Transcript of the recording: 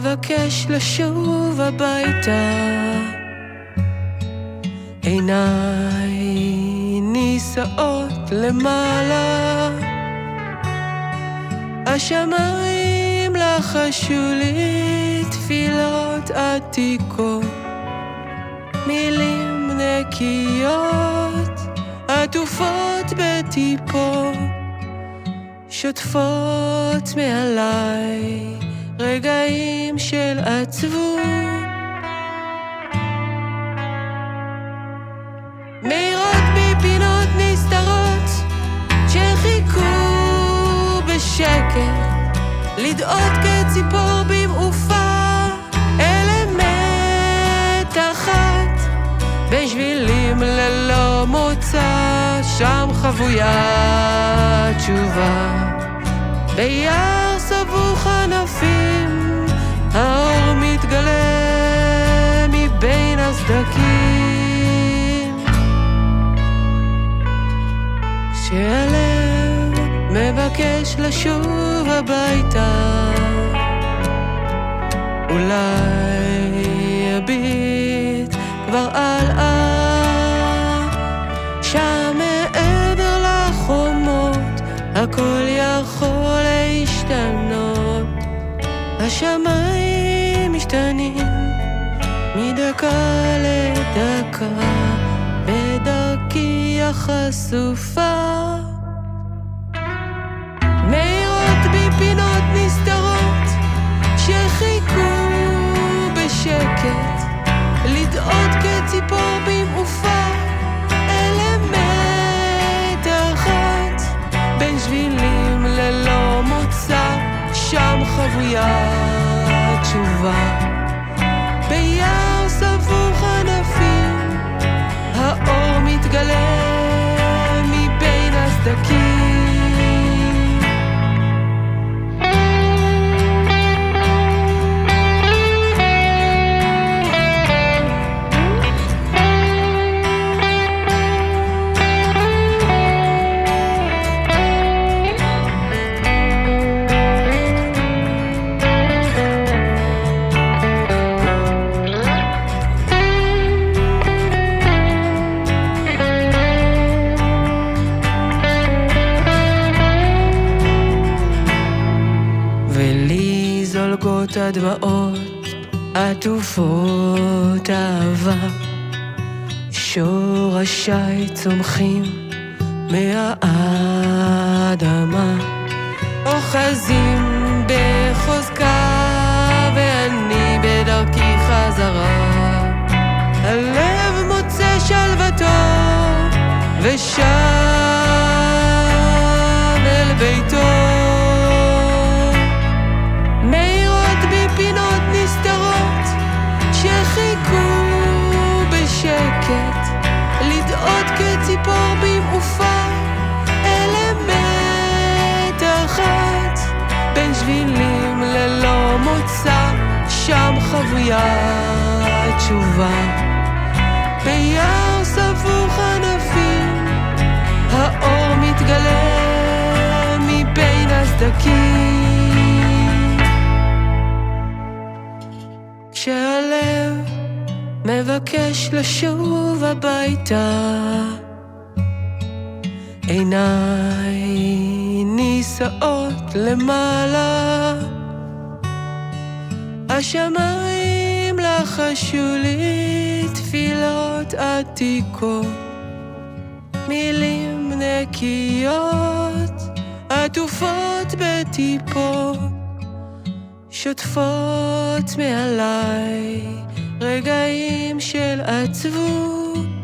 מבקש לשוב הביתה. עיניי נישאות למעלה, השמיים לחשו לי תפילות עתיקות, מילים נקיות עטופות בטיפות, שוטפות מעליי רגעים של עצבות. מהירות מפינות נסתרות שחיכו בשקט, לדעות כציפור במעופה, אלמנט אחת בין שבילים ללא מוצא, שם חבויה תשובה. ביער סבוך ענפים האור מתגלה מבין הסדקים, כשהלב מבקש לשוב הביתה. אולי יביט כבר שם מעבר לחומות, הכל יכול להשתנות. השמיים משתנים מדקה לדקה, בדרכי החשופה. מהירות מפינות נסתרות שחיכו בשקט, לדעות כציפור במעופה, אלמנט אחת בין שבילים ללא מוצא, שם חבויה תשובה. ביער סבוך ענפים האור מתגלה מבין הסדקים. זולגות הדמעות עטופות אהבה, שורשיי צומחים מהאדמה, אוחזים בחוזקה ואני בדרכי חזרה. הלב מוצא שלוותו ושב אל ביתו. פינות נסתרות שחיכו בשקט, לדעות כציפור במעופה, אלמנט אחת בין שבילים ללא מוצא, שם חבויה תשובה. ביער סבוך ענפים האור מתגלה מבין הסדקים, כשהלב מבקש לשוב הביתה. עיניי נישאות למעלה, השמיים לחשו לי תפילות עתיקות, מילים נקיות עטופות בטיפות, שוטפות מעליי רגעים של עצבות.